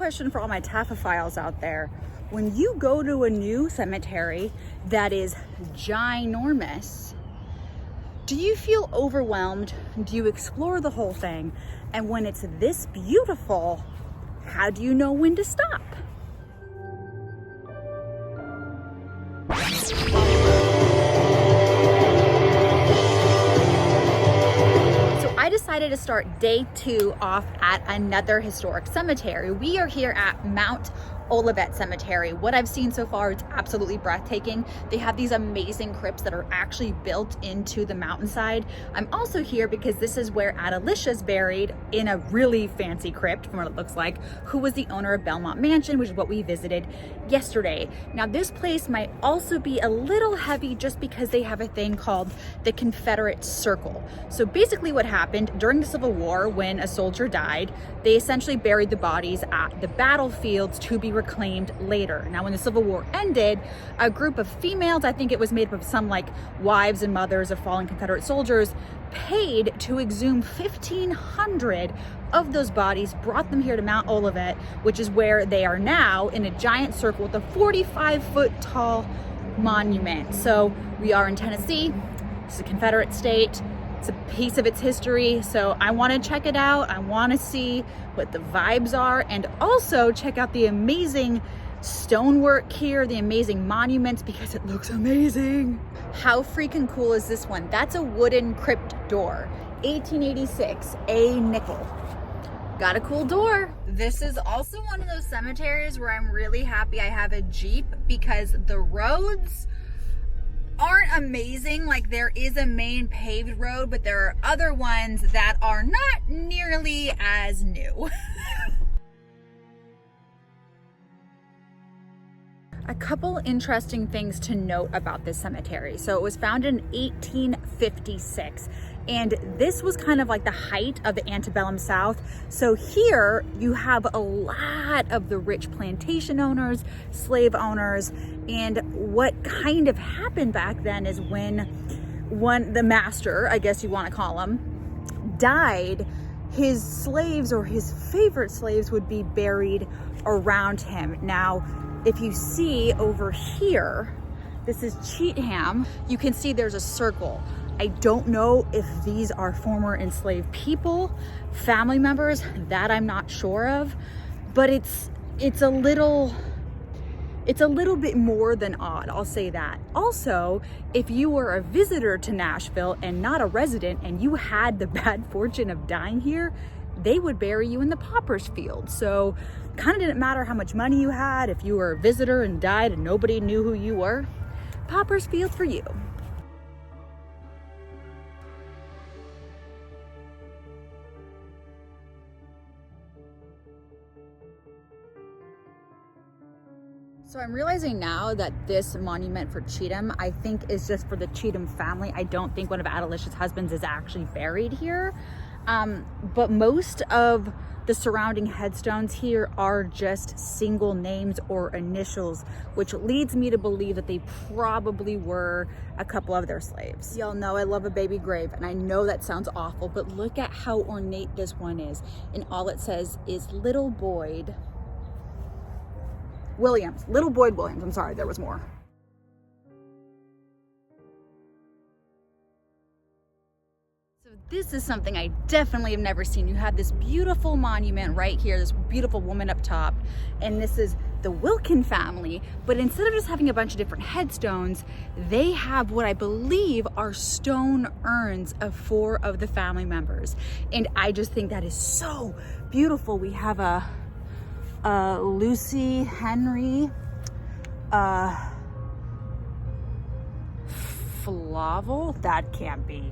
question for all my taphophiles out there. When you go to a new cemetery that is ginormous, do you feel overwhelmed? Do you explore the whole thing? And when it's this beautiful, how do you know when to stop? I decided to start day 2 off at another historic cemetery. We are here at Mount Olivet Cemetery. What I've seen so far is absolutely breathtaking. They have these amazing crypts that are actually built into the mountainside. I'm also here because this is where Adelicia's buried, in a really fancy crypt from what it looks like, who was the owner of Belmont Mansion, which is what we visited yesterday. Now this place might also be a little heavy just because they have a thing called the Confederate Circle. So basically what happened during the Civil War, when a soldier died, they essentially buried the bodies at the battlefields to be reclaimed later. Now when the Civil War ended, a group of females, I think it was made up of some like wives and mothers of fallen Confederate soldiers, paid to exhume 1,500 of those bodies, brought them here to Mount Olivet, which is where they are now, in a giant circle with a 45-foot tall monument. So we are in Tennessee. It's a Confederate state. It's a piece of its history, so I want to check it out. I want to see what the vibes are, and also check out the amazing stonework here, the amazing monuments, because it looks amazing. How freaking cool is this one? That's a wooden crypt door, 1886, a nickel. Got a cool door. This is also one of those cemeteries where I'm really happy I have a Jeep, because the roads aren't amazing. Like, there is a main paved road, but there are other ones that are not nearly as new. A couple interesting things to note about this cemetery. So it was founded in 1856, and this was kind of like the height of the antebellum South. So here you have a lot of the rich plantation owners, slave owners, and what kind of happened back then is when the master, I guess you want to call him, died, his slaves or his favorite slaves would be buried around him. Now, if you see over here, this is Cheatham, you can see there's a circle. I don't know if these are former enslaved people, family members, that I'm not sure of, but it's a little bit more than odd, I'll say that. Also, if you were a visitor to Nashville and not a resident, and you had the bad fortune of dying here, they would bury you in the pauper's field. So kind of didn't matter how much money you had. If you were a visitor and died and nobody knew who you were, pauper's field for you. So I'm realizing now that this monument for Cheatham, I think, is just for the Cheatham family. I don't think one of Adelicia's husbands is actually buried here. But most of the surrounding headstones here are just single names or initials, which leads me to believe that they probably were a couple of their slaves. Y'all know I love a baby grave, and I know that sounds awful, but look at how ornate this one is. And all it says is Little Boyd Williams. Little Boyd Williams. I'm sorry, there was more. This is something I definitely have never seen. You have this beautiful monument right here, this beautiful woman up top, and this is the Wilkin family, but instead of just having a bunch of different headstones, they have what I believe are stone urns of 4 of the family members. And I just think that is so beautiful. We have a Lucy Henry Flavel. That can't be.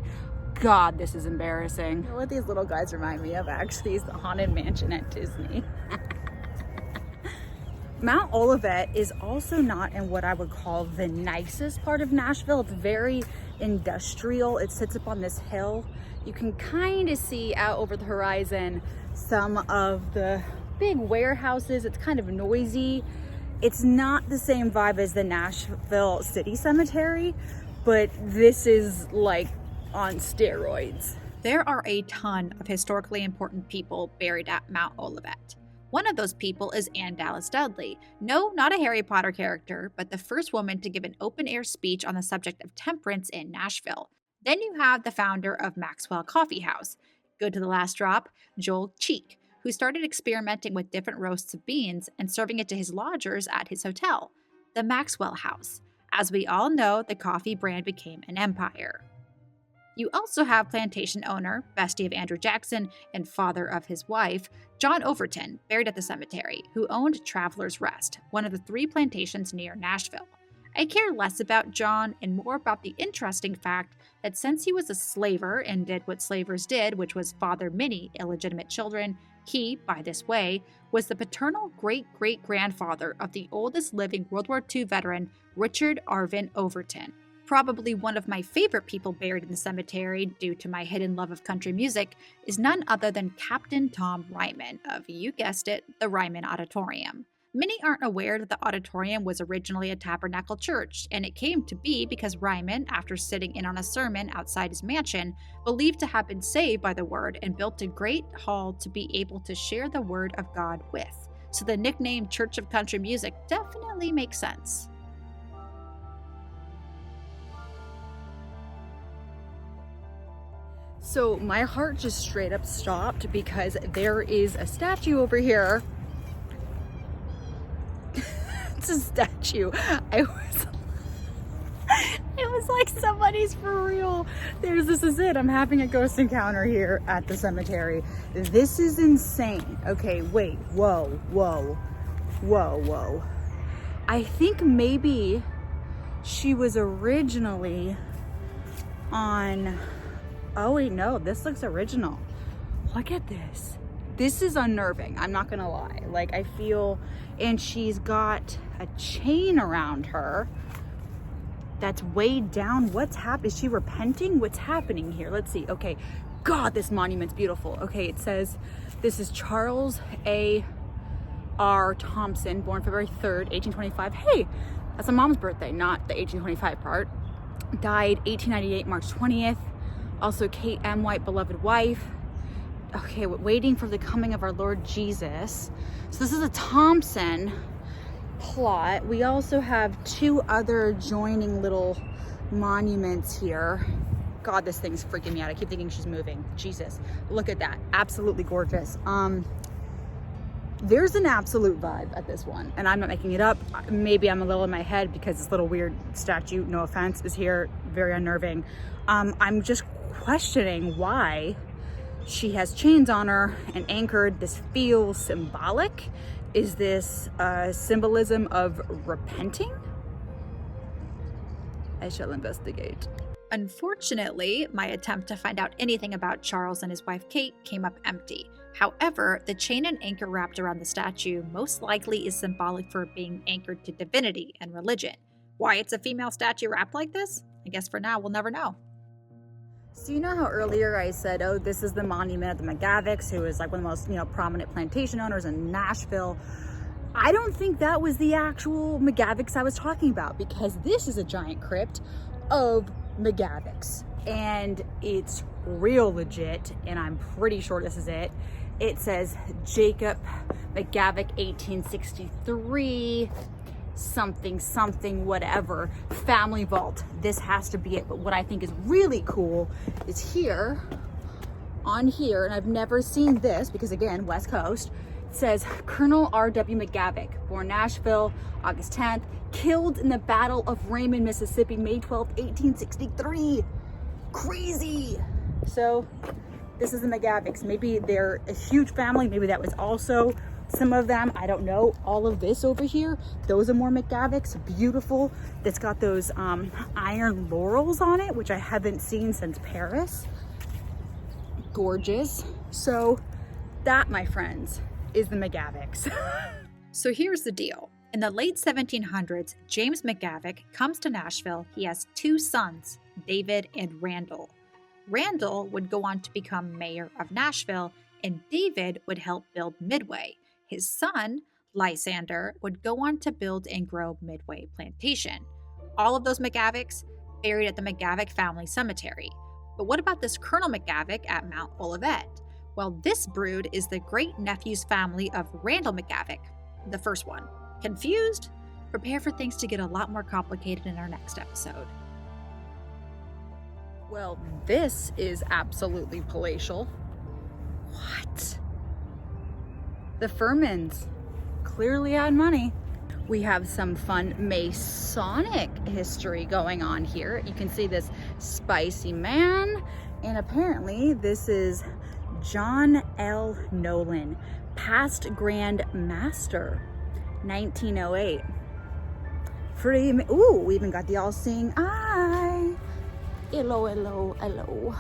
God, this is embarrassing. You know what these little guys remind me of, actually, is the Haunted Mansion at Disney. Mount Olivet is also not in what I would call the nicest part of Nashville. It's very industrial. It sits up on this hill. You can kind of see out over the horizon some of the big warehouses. It's kind of noisy. It's not the same vibe as the Nashville City Cemetery, but this is like on steroids. There are a ton of historically important people buried at Mount Olivet. One of those people is Anne Dallas Dudley. No, not a Harry Potter character, but the first woman to give an open-air speech on the subject of temperance in Nashville. Then you have the founder of Maxwell Coffee House, good to the last drop, Joel Cheek, who started experimenting with different roasts of beans and serving it to his lodgers at his hotel, the Maxwell House. As we all know, the coffee brand became an empire. You also have plantation owner, bestie of Andrew Jackson and father of his wife, John Overton, buried at the cemetery, who owned Traveler's Rest, one of the 3 plantations near Nashville. I care less about John and more about the interesting fact that since he was a slaver and did what slavers did, which was father many illegitimate children, he, by this way, was the paternal great-great-grandfather of the oldest living World War II veteran, Richard Arvin Overton. Probably one of my favorite people buried in the cemetery, due to my hidden love of country music, is none other than Captain Tom Ryman of, you guessed it, the Ryman Auditorium. Many aren't aware that the auditorium was originally a tabernacle church, and it came to be because Ryman, after sitting in on a sermon outside his mansion, believed to have been saved by the word and built a great hall to be able to share the word of God with. So the nickname Church of Country Music definitely makes sense. So my heart just straight up stopped because there is a statue over here. It's a statue. It was like somebody's for real. This is it. I'm having a ghost encounter here at the cemetery. This is insane. Okay, wait. Whoa. I think maybe she was originally on... Oh wait, no, this looks original. Look at this. This is unnerving, I'm not gonna lie. Like, I feel, and she's got a chain around her that's weighed down. What's happening? Is she repenting? What's happening here? Let's see. Okay, God, this monument's beautiful. Okay, it says, this is Charles A. R. Thompson, born February 3rd, 1825. Hey, that's my mom's birthday, not the 1825 part. Died 1898, March 20th. Also Kate M. White, beloved wife. Okay, waiting for the coming of our Lord Jesus. So this is a Thompson plot. We also have 2 other joining little monuments here. God, this thing's freaking me out. I keep thinking she's moving. Jesus, look at that. Absolutely gorgeous. There's an absolute vibe at this one, and I'm not making it up. Maybe I'm a little in my head because this little weird statue, no offense, is here. Very unnerving. I'm just questioning why she has chains on her and anchored. This feels symbolic. Is this symbolism of repenting? I shall investigate. Unfortunately, my attempt to find out anything about Charles and his wife Kate came up empty. However, the chain and anchor wrapped around the statue most likely is symbolic for being anchored to divinity and religion. Why it's a female statue wrapped like this? I guess for now we'll never know. So you know how earlier I said, oh, this is the monument of the McGavocks, who is like one of the most, prominent plantation owners in Nashville. I don't think that was the actual McGavocks I was talking about, because this is a giant crypt of McGavocks, and it's real legit, and I'm pretty sure this is it. It says Jacob McGavock, 1863, something, whatever, family vault. This has to be it. But what I think is really cool is here, on here, and I've never seen this because, again, West Coast, it says Colonel R.W. McGavock, born Nashville, August 10th, killed in the Battle of Raymond, Mississippi, May 12th, 1863. Crazy. So this is the McGavocks. Maybe they're a huge family. Maybe that was also some of them. I don't know. All of this over here, those are more McGavocks. Beautiful. That's got those iron laurels on it, which I haven't seen since Paris. Gorgeous. So that, my friends, is the McGavocks. So here's the deal. In the late 1700s, James McGavock comes to Nashville. He has 2 sons, David and Randall. Randall would go on to become mayor of Nashville, and David would help build Midway. His son, Lysander, would go on to build and grow Midway Plantation. All of those McGavocks buried at the McGavock family cemetery. But what about this Colonel McGavock at Mount Olivet? Well, this brood is the great-nephew's family of Randall McGavock, the first one. Confused? Prepare for things to get a lot more complicated in our next episode. Well, this is absolutely palatial. What? The Furmans clearly had money. We have some fun Masonic history going on here. You can see this spicy man, and apparently this is John L. Nolan, past Grand Master, 1908. Ooh, we even got the all-seeing eye. Hello, hello, hello.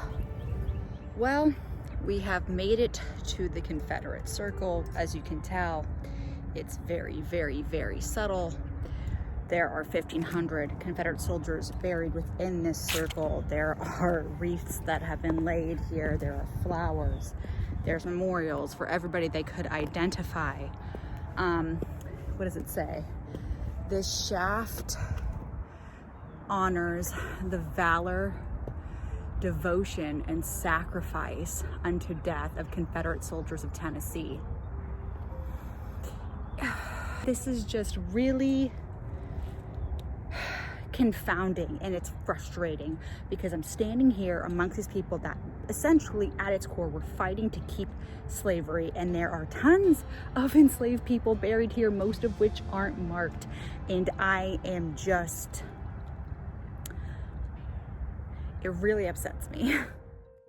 Well, we have made it to the Confederate Circle. As you can tell, it's very, very, very subtle. There are 1,500 Confederate soldiers buried within this circle. There are wreaths that have been laid here. There are flowers. There's memorials for everybody they could identify. What does it say? This shaft honors the valor, devotion, and sacrifice unto death of Confederate soldiers of Tennessee. This is just really confounding, and it's frustrating because I'm standing here amongst these people that essentially at its core were fighting to keep slavery, and there are tons of enslaved people buried here, most of which aren't marked, and I am just, it really upsets me.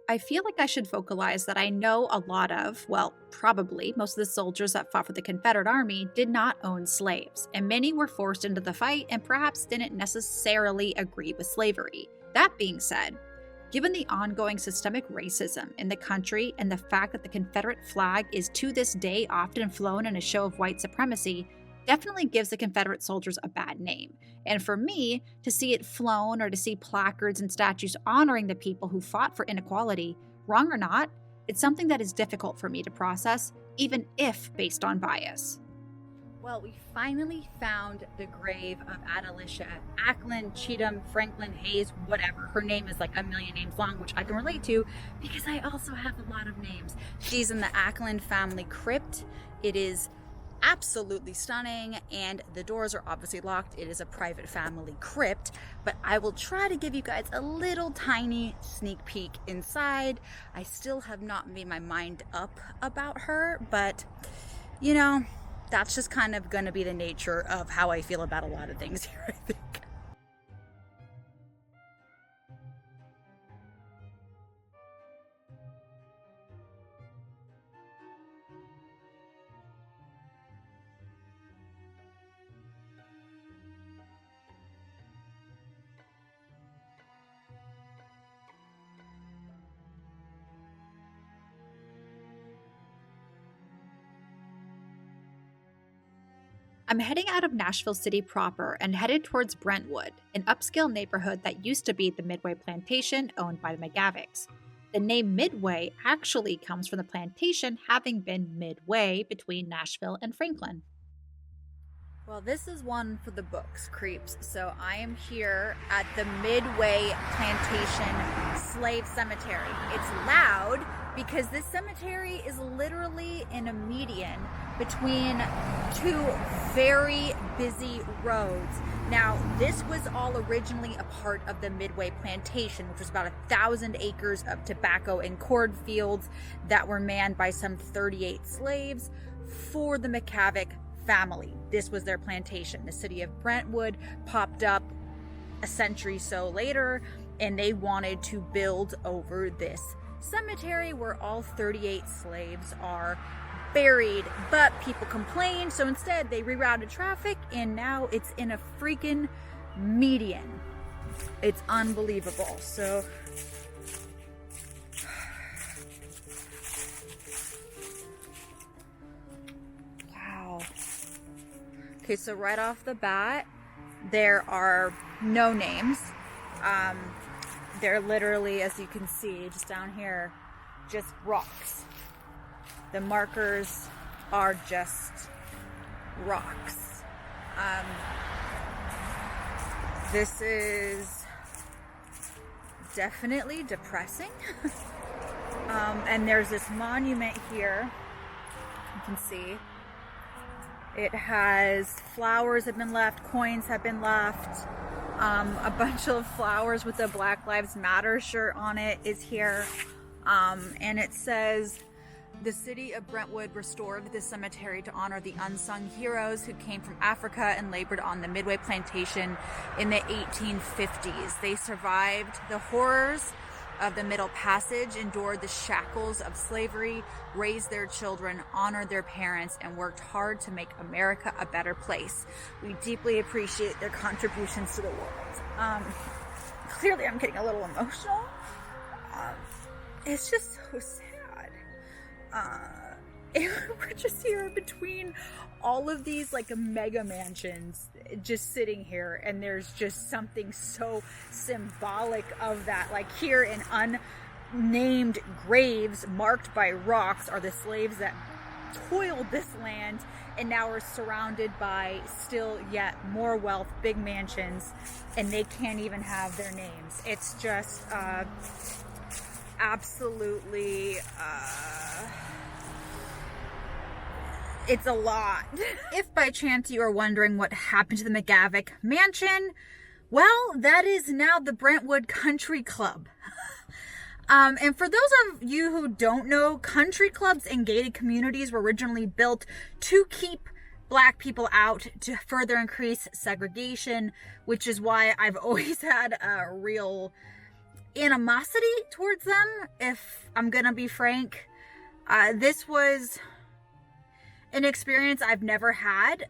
I feel like I should vocalize that I know a lot of, well, probably most of the soldiers that fought for the Confederate Army did not own slaves, and many were forced into the fight and perhaps didn't necessarily agree with slavery. That being said, given the ongoing systemic racism in the country and the fact that the Confederate flag is to this day often flown in a show of white supremacy, definitely gives the Confederate soldiers a bad name. And for me, to see it flown or to see placards and statues honoring the people who fought for inequality, wrong or not, it's something that is difficult for me to process, even if based on bias. Well, we finally found the grave of Adelicia. Acklen, Cheatham, Franklin, Hayes, whatever. Her name is like a million names long, which I can relate to because I also have a lot of names. She's in the Acklen family crypt. It is absolutely stunning, and the doors are obviously locked. It is a private family crypt, but I will try to give you guys a little tiny sneak peek inside. I still have not made my mind up about her, but you know, that's just kind of going to be the nature of how I feel about a lot of things here, I think. I'm heading out of Nashville City proper and headed towards Brentwood, an upscale neighborhood that used to be the Midway plantation owned by the McGavocks. The name Midway actually comes from the plantation having been midway between Nashville and Franklin. Well, this is one for the books, creeps. So I am here at the Midway Plantation Slave Cemetery. It's loud because this cemetery is literally in a median between two very busy roads. Now, this was all originally a part of the Midway Plantation, which was about 1,000 acres of tobacco and cornfields that were manned by some 38 slaves for the McGavock family. This was their plantation. The city of Brentwood popped up a century so later, and they wanted to build over this cemetery where all 38 slaves are buried, but people complained, so instead they rerouted traffic, and now it's in a freaking median. It's unbelievable. So wow. Okay, so right off the bat, there are no names. They're literally, as you can see, just down here, just rocks. The markers are just rocks. This is definitely depressing. And there's this monument here. You can see it has flowers have been left, coins have been left. A bunch of flowers with the Black Lives Matter shirt on it is here. And it says, the city of Brentwood restored this cemetery to honor the unsung heroes who came from Africa and labored on the Midway plantation in the 1850s. They survived the horrors of the Middle Passage, endured the shackles of slavery, raised their children, honored their parents, and worked hard to make America a better place. We deeply appreciate their contributions to the world. Clearly I'm getting a little emotional. It's just so sad. And we're just here between all of these like mega mansions just sitting here, and there's just something so symbolic of that. Like here in unnamed graves marked by rocks are the slaves that toiled this land and now are surrounded by still yet more wealth, big mansions, and they can't even have their names. It's just absolutely it's a lot. If by chance you are wondering what happened to the McGavock mansion, well, that is now the Brentwood Country Club. And for those of you who don't know, country clubs and gated communities were originally built to keep Black people out, to further increase segregation, which is why I've always had a real animosity towards them, if I'm gonna be frank. This was an experience I've never had.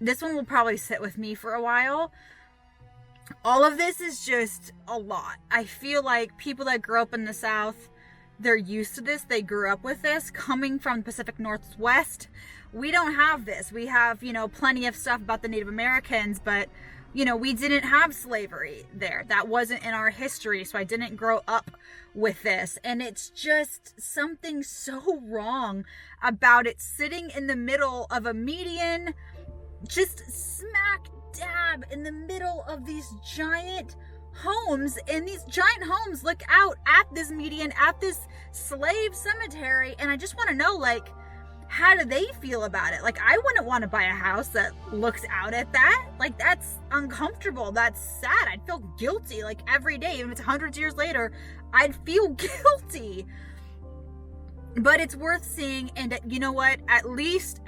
This one will probably sit with me for a while. All of this is just a lot. I feel like people that grew up in the South, they're used to this. They grew up with this. Coming from the Pacific Northwest, we don't have this. We have, plenty of stuff about the Native Americans, but we didn't have slavery there. That wasn't in our history, so I didn't grow up with this. And it's just something so wrong about it sitting in the middle of a median, just smack dab in the middle of these giant homes. And these giant homes look out at this median, at this slave cemetery. And I just want to know, how do they feel about it? I wouldn't want to buy a house that looks out at that. That's uncomfortable. That's sad. I'd feel guilty. Every day, even if it's hundreds of years later, I'd feel guilty. But it's worth seeing. And you know what? At least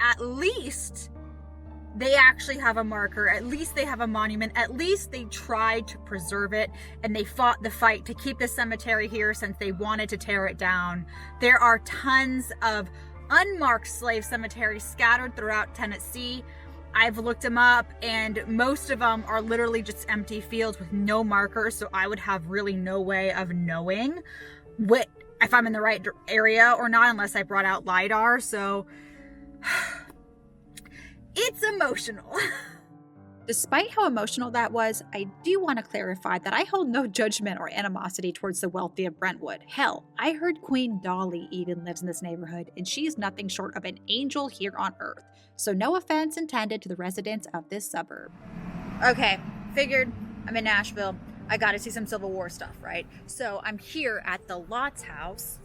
they actually have a marker. At least they have a monument. At least they tried to preserve it, and they fought the fight to keep the cemetery here since they wanted to tear it down. There are tons of unmarked slave cemeteries scattered throughout Tennessee. I've looked them up, and most of them are literally just empty fields with no markers, so I would have really no way of knowing if I'm in the right area or not, unless I brought out LiDAR. So it's emotional. Despite how emotional that was, I do want to clarify that I hold no judgment or animosity towards the wealthy of Brentwood. Hell, I heard Queen Dolly even lives in this neighborhood, and she is nothing short of an angel here on earth. So no offense intended to the residents of this suburb. Okay, figured I'm in Nashville. I got to see some Civil War stuff, right? So I'm here at the Lotz house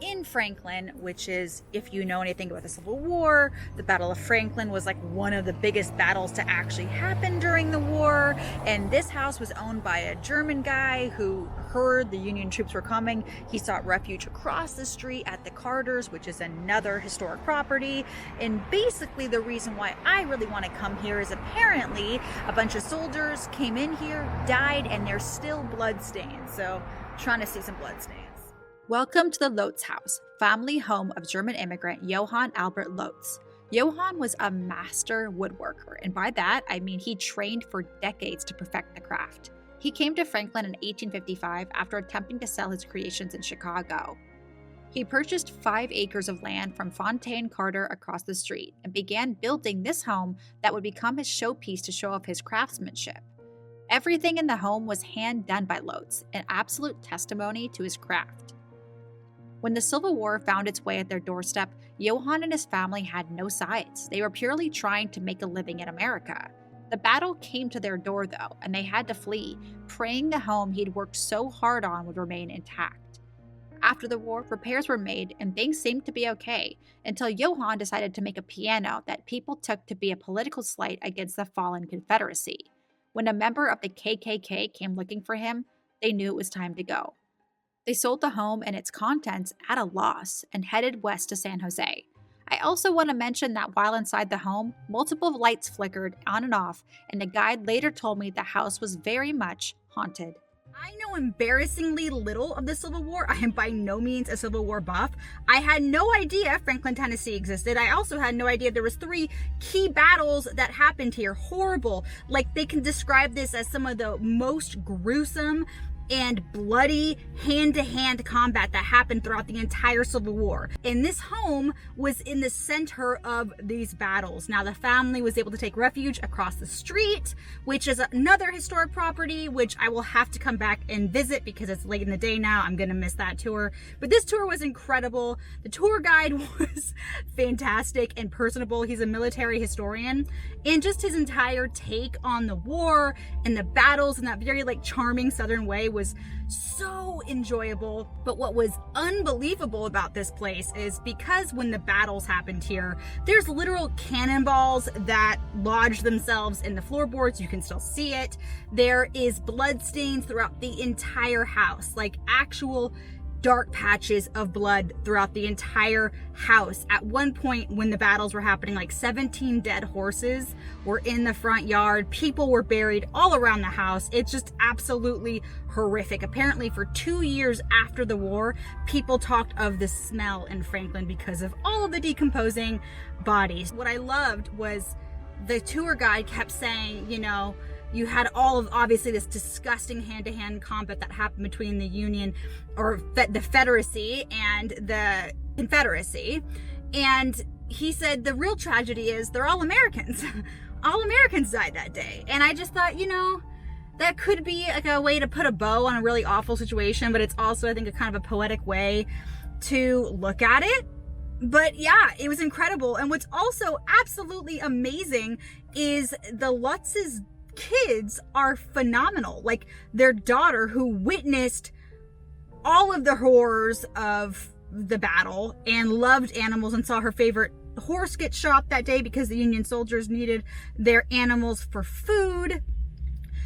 in Franklin, which is, if you know anything about the Civil War, the Battle of Franklin was one of the biggest battles to actually happen during the war. And this house was owned by a German guy who heard the Union troops were coming. He sought refuge across the street at the Carters, which is another historic property. And basically the reason why I really want to come here is apparently a bunch of soldiers came in here, died, and there's still blood stains. So trying to see some blood stains. Welcome to the Lotz house, family home of German immigrant Johann Albert Lotz. Johann was a master woodworker, and by that I mean he trained for decades to perfect the craft. He came to Franklin in 1855 after attempting to sell his creations in Chicago. He purchased 5 acres of land from Fontaine Carter across the street and began building this home that would become his showpiece to show off his craftsmanship. Everything in the home was hand done by Lotz, an absolute testimony to his craft. When the Civil War found its way at their doorstep, Johann and his family had no sides. They were purely trying to make a living in America. The battle came to their door, though, and they had to flee, praying the home he'd worked so hard on would remain intact. After the war, repairs were made and things seemed to be okay, until Johann decided to make a piano that people took to be a political slight against the fallen Confederacy. When a member of the KKK came looking for him, they knew it was time to go. They sold the home and its contents at a loss and headed west to San Jose. I also want to mention that while inside the home, multiple lights flickered on and off, and the guide later told me the house was very much haunted. I know embarrassingly little of the Civil War. I am by no means a Civil War buff. I had no idea Franklin, Tennessee existed. I also had no idea there was 3 key battles that happened here. Horrible. Like, they can describe this as some of the most gruesome and bloody hand-to-hand combat that happened throughout the entire Civil War. And this home was in the center of these battles. Now, the family was able to take refuge across the street, which is another historic property, which I will have to come back and visit because it's late in the day now. I'm gonna miss that tour. But this tour was incredible. The tour guide was fantastic and personable. He's a military historian, and just his entire take on the war and the battles in that very charming Southern way was so enjoyable. But what was unbelievable about this place is because when the battles happened here, there's literal cannonballs that lodge themselves in the floorboards. You can still see it. There is blood stains throughout the entire house, like actual dark patches of blood throughout the entire house. At one point when the battles were happening, 17 dead horses were in the front yard. People were buried all around the house. It's just absolutely horrific. Apparently for 2 years after the war, people talked of the smell in Franklin because of all of the decomposing bodies. What I loved was the tour guide kept saying, you had all of, obviously, this disgusting hand-to-hand combat that happened between the Union, or the Federacy, and the Confederacy. And he said the real tragedy is they're all Americans. All Americans died that day. And I just thought, that could be a way to put a bow on a really awful situation, but it's also, I think, a kind of a poetic way to look at it. But yeah, it was incredible. And what's also absolutely amazing is the Lotz's kids are phenomenal. Like, their daughter, who witnessed all of the horrors of the battle and loved animals and saw her favorite horse get shot that day because the Union soldiers needed their animals for food.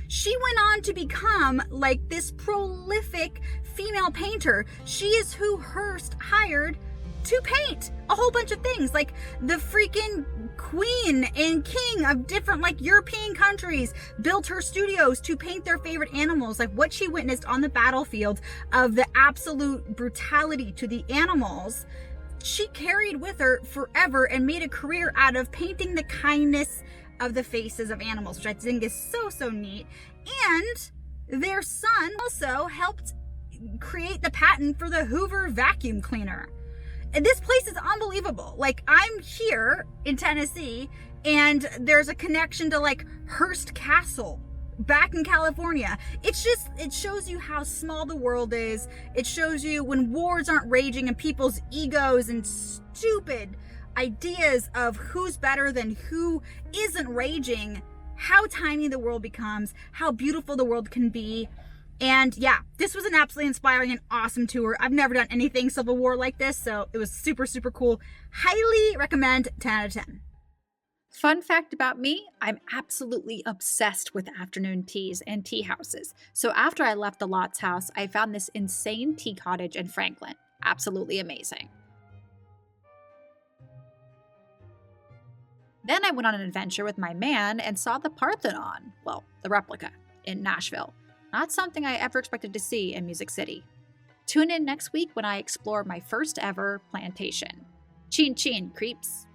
She went on to become this prolific female painter. She is who Hearst hired to paint a whole bunch of things, like the freaking queen and king of different European countries built her studios to paint their favorite animals. What she witnessed on the battlefield of the absolute brutality to the animals, she carried with her forever and made a career out of painting the kindness of the faces of animals, which I think is so neat. And their son also helped create the patent for the Hoover vacuum cleaner. And this place is unbelievable. I'm here in Tennessee, and there's a connection to Hearst Castle back in California. It shows you how small the world is. It shows you when wars aren't raging and people's egos and stupid ideas of who's better than who isn't raging, how tiny the world becomes, how beautiful the world can be. And yeah, this was an absolutely inspiring and awesome tour. I've never done anything Civil War like this, so it was super cool. Highly recommend. 10 out of 10. Fun fact about me, I'm absolutely obsessed with afternoon teas and tea houses. So after I left the Lotz house, I found this insane tea cottage in Franklin. Absolutely amazing. Then I went on an adventure with my man and saw the Parthenon, well, the replica, in Nashville. Not something I ever expected to see in Music City. Tune in next week when I explore my first ever plantation. Chin chin, creeps.